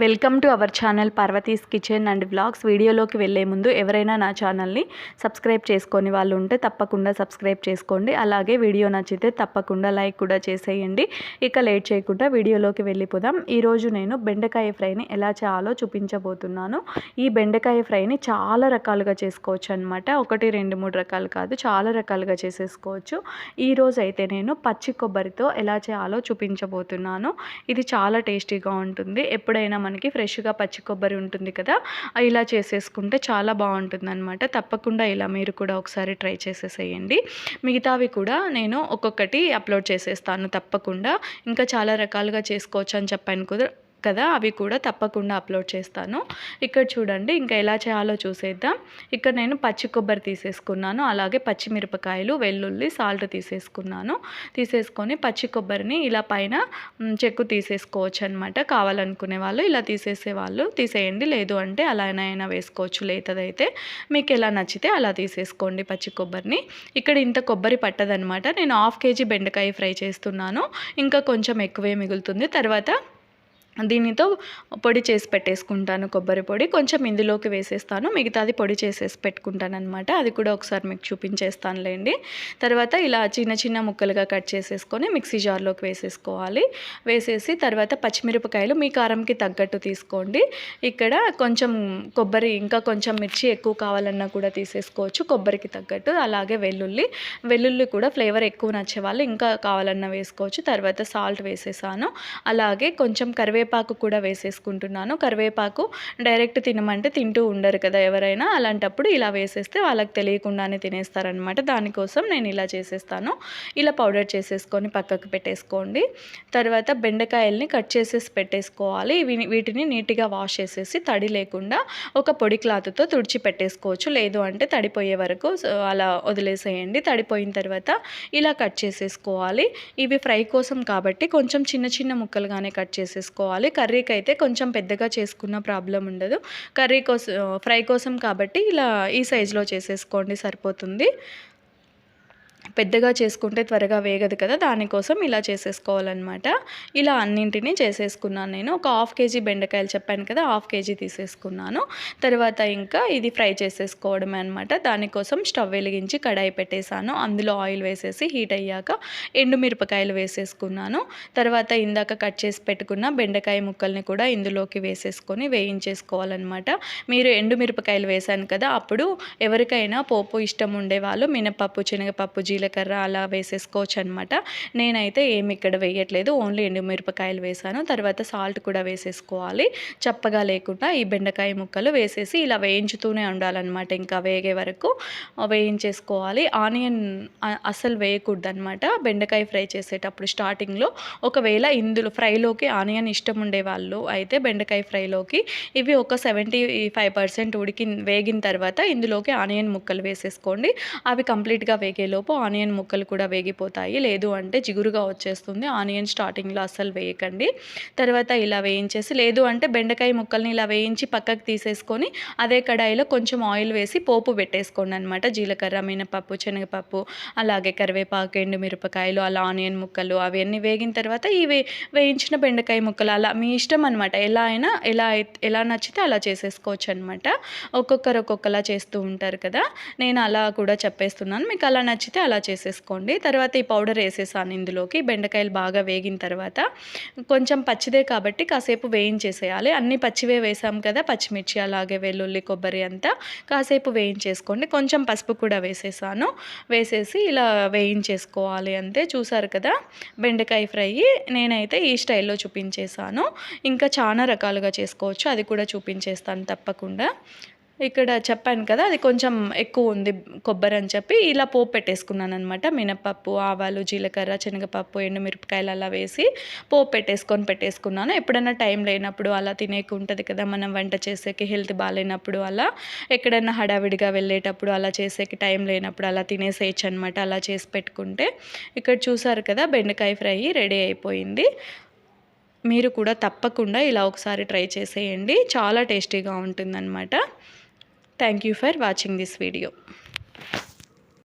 Welcome to our channel Parvati's kitchen and vlogs. వీడియోలోకి వెళ్ళే ముందు ఎవరైనా నా ఛానల్ని సబ్స్క్రైబ్ చేసుకొని వాళ్ళు ఉంటే తప్పకుండా సబ్స్క్రైబ్ చేసుకోండి. అలాగే వీడియో నచ్చితే తప్పకుండా లైక్ కూడా చేసేయండి. ఇక లేట్ చేయకుండా వీడియోలోకి వెళ్ళిపోదాం. ఈరోజు నేను బెండకాయ ఫ్రైని ఎలా చేయాలో చూపించబోతున్నాను. ఈ బెండకాయ ఫ్రైని చాలా రకాలుగా చేసుకోవచ్చు అనమాట. 1, 2, 3 రకాలు కాదు, చాలా రకాలుగా చేసేసుకోవచ్చు. ఈరోజు అయితే నేను పచ్చి కొబ్బరితో ఎలా చేయాలో చూపించబోతున్నాను. ఇది చాలా టేస్టీగా ఉంటుంది. ఎప్పుడైనా మనకి ఫ్రెష్గా పచ్చి కొబ్బరి ఉంటుంది కదా, ఇలా చేసేసుకుంటే చాలా బాగుంటుందన్నమాట. తప్పకుండా ఇలా మీరు కూడా ఒకసారి ట్రై చేసేసేయండి. మిగతావి కూడా నేను ఒక్కొక్కటి అప్లోడ్ చేసేస్తాను తప్పకుండా. ఇంకా చాలా రకాలుగా చేసుకోవచ్చు అని చెప్పాను కదా, అవి కూడా తప్పకుండా అప్లోడ్ చేస్తాను. ఇక్కడ చూడండి, ఇంకా ఎలా చేయాలో చూసేద్దాం. ఇక్కడ నేను పచ్చి కొబ్బరి తీసేసుకున్నాను, అలాగే పచ్చిమిరపకాయలు, వెల్లుల్లి, సాల్ట్ తీసేసుకొని పచ్చి కొబ్బరిని ఇలా పైన చెక్కు తీసేసుకోవచ్చు అనమాట. కావాలనుకునే వాళ్ళు ఇలా తీసేయండి, లేదు అంటే అలానైనా వేసుకోవచ్చు. లేతదైతే మీకు ఎలా నచ్చితే అలా తీసేసుకోండి పచ్చి కొబ్బరిని. ఇక్కడ ఇంత కొబ్బరి పట్టదనమాట. నేను 1/2 kg బెండకాయ ఫ్రై చేస్తున్నాను. ఇంకా కొంచెం ఎక్కువే మిగులుతుంది. తర్వాత దీనితో పొడి చేసి పెట్టేసుకుంటాను. కొబ్బరి పొడి కొంచెం ఇందులోకి వేసేస్తాను, మిగతాది పొడి చేసేసి పెట్టుకుంటాను అనమాట. అది కూడా ఒకసారి మీకు చూపించేస్తానులేండి. తర్వాత ఇలా చిన్న చిన్న ముక్కలుగా కట్ చేసేసుకొని మిక్సీ జార్లోకి వేసేసి తర్వాత పచ్చిమిరపకాయలు మీ కారంకి తగ్గట్టు తీసుకోండి. ఇక్కడ కొంచెం కొబ్బరి, ఇంకా కొంచెం మిర్చి ఎక్కువ కావాలన్నా కూడా తీసేసుకోవచ్చు కొబ్బరికి తగ్గట్టు. అలాగే వెల్లుల్లి కూడా ఫ్లేవర్ ఎక్కువ నచ్చే వాళ్ళు ఇంకా కావాలన్నా వేసుకోవచ్చు. తర్వాత సాల్ట్ వేసేసాను. అలాగే కొంచెం కరివేపాకు కూడా వేసేసుకుంటున్నాను. కరివేపాకు డైరెక్ట్ తినమంటే తింటూ ఉండరు కదా ఎవరైనా, అలాంటప్పుడు ఇలా వేసేస్తే వాళ్ళకి తెలియకుండానే తినేస్తారనమాట. దానికోసం నేను ఇలా చేసేస్తాను. ఇలా పౌడర్ చేసేసుకొని పక్కకు పెట్టేసుకోండి. తర్వాత బెండకాయల్ని కట్ చేసేసి పెట్టేసుకోవాలి. వీటిని నీట్గా వాష్ చేసేసి తడి లేకుండా ఒక పొడి క్లాత్తో తుడిచి పెట్టేసుకోవచ్చు. లేదు అంటే తడిపోయే వరకు అలా వదిలేసేయండి. తడిపోయిన తర్వాత ఇలా కట్ చేసేసుకోవాలి. ఇవి ఫ్రై కోసం కాబట్టి కొంచెం చిన్న చిన్న ముక్కలుగానే కట్ చేసేసుకోవాలి. కర్రీకి అయితే కొంచెం పెద్దగా చేసుకున్న ప్రాబ్లం ఉండదు. ఫ్రై కోసం కాబట్టి ఇలా ఈ సైజులో చేసేసుకోండి, సరిపోతుంది. పెద్దగా చేసుకుంటే త్వరగా వేగదు కదా, దానికోసం ఇలా చేసేసుకోవాలన్నమాట. ఇలా అన్నింటినీ చేసేసుకున్నాను నేను. ఒక 1/2 kg బెండకాయలు చెప్పాను కదా, 1/2 kg తీసేసుకున్నాను. తర్వాత ఇంకా ఇది ఫ్రై చేసేసుకోవడమే అనమాట. దానికోసం స్టవ్ వెలిగించి కడాయి పెట్టేశాను. అందులో ఆయిల్ వేసేసి హీట్ అయ్యాక ఎండుమిరపకాయలు వేసేసుకున్నాను. తర్వాత ఇందాక కట్ చేసి పెట్టుకున్న బెండకాయ ముక్కల్ని కూడా ఇందులోకి వేసేసుకొని వేయించేసుకోవాలన్నమాట. మీరు ఎండుమిరపకాయలు వేసాను కదా, అప్పుడు ఎవరికైనా పోపు ఇష్టం ఉండేవాళ్ళు మినపప్పు, శనగపప్పు, జీలకర్ర అలా వేసేసుకోవచ్చు అనమాట. నేనైతే ఏమి ఇక్కడ వేయట్లేదు, ఓన్లీ ఎండుమిరపకాయలు వేసాను. తర్వాత సాల్ట్ కూడా వేసేసుకోవాలి, చప్పగా లేకుండా. ఈ బెండకాయ ముక్కలు వేసేసి ఇలా వేయించుతూనే ఉండాలన్నమాట. ఇంకా వేగే వరకు వేయించేసుకోవాలి. ఆనియన్ అసలు వేయకూడదు అనమాట బెండకాయ ఫ్రై చేసేటప్పుడు స్టార్టింగ్లో. ఒకవేళ ఇందులో ఫ్రైలోకి ఆనియన్ ఇష్టం ఉండేవాళ్ళు అయితే బెండకాయ ఫ్రైలోకి ఇవి ఒక 75% వేగిన తర్వాత ఇందులోకి ఆనియన్ ముక్కలు వేసేసుకోండి. అవి కంప్లీట్గా వేగేలోపు ఆనియన్ ముక్కలు కూడా వేగిపోతాయి. లేదు అంటే జిగురుగా వచ్చేస్తుంది. ఆనియన్ స్టార్టింగ్లో అస్సలు వేయకండి. తర్వాత ఇలా వేయించేసి, లేదు అంటే బెండకాయ ముక్కల్ని ఇలా వేయించి పక్కకు తీసేసుకొని అదే కడాయిలో కొంచెం ఆయిల్ వేసి పోపు పెట్టేసుకోండి అనమాట. జీలకర్ర, మినపప్పు, శనగపప్పు, అలాగే కరివేపాకు, ఎండుమిరపకాయలు, అలా ఆనియన్ ముక్కలు అవన్నీ వేగిన తర్వాత ఈ వేయించిన బెండకాయ ముక్కలు, అలా మీ ఇష్టం అనమాట. ఎలా నచ్చితే అలా చేసేసుకోవచ్చు అనమాట. ఒక్కొక్కరు ఒక్కొక్కలా చేస్తూ ఉంటారు కదా, నేను అలా కూడా చెప్పేస్తున్నాను. మీకు అలా నచ్చితే అలా చేసేసుకోండి. తర్వాత ఈ పౌడర్ వేసేసాను ఇందులోకి. బెండకాయలు బాగా వేగిన తర్వాత కొంచెం పచ్చిదే కాబట్టి కాసేపు వేయించేసేయాలి. అన్నీ పచ్చివే వేసాం కదా, పచ్చిమిర్చి అలాగే వెల్లుల్లి, కొబ్బరి అంతా కాసేపు వేయించేసుకోండి. కొంచెం పసుపు కూడా వేసేసి ఇలా వేయించేసుకోవాలి అంతే. చూసారు కదా బెండకాయ ఫ్రై, నేనైతే ఈ స్టైల్లో చూపించేశాను. ఇంకా చాలా రకాలుగా చేసుకోవచ్చు, అది కూడా చూపించేస్తాను తప్పకుండా. ఇక్కడ చెప్పాను కదా, అది కొంచెం ఎక్కువ ఉంది కొబ్బరి అని చెప్పి ఇలా పోపు పెట్టేసుకున్నాను అనమాట. మినపప్పు, ఆవాలు, జీలకర్ర, శనగపప్పు, ఎండుమిరపకాయలు అలా వేసి పోపు పెట్టేసుకున్నాను. ఎప్పుడైనా టైం లేనప్పుడు, అలా తినేకి ఉంటుంది కదా మనం వంట చేసేకి, హెల్త్ బాగాలేనప్పుడు, అలా ఎక్కడైనా హడావిడిగా వెళ్ళేటప్పుడు, అలా చేసేకి టైం లేనప్పుడు అలా తినేసేయచ్చు అనమాట, అలా చేసి పెట్టుకుంటే. ఇక్కడ చూసారు కదా బెండకాయ ఫ్రై రెడీ అయిపోయింది. మీరు కూడా తప్పకుండా ఇలా ఒకసారి ట్రై చేసేయండి, చాలా టేస్టీగా ఉంటుందన్నమాట. Thank you for watching this video.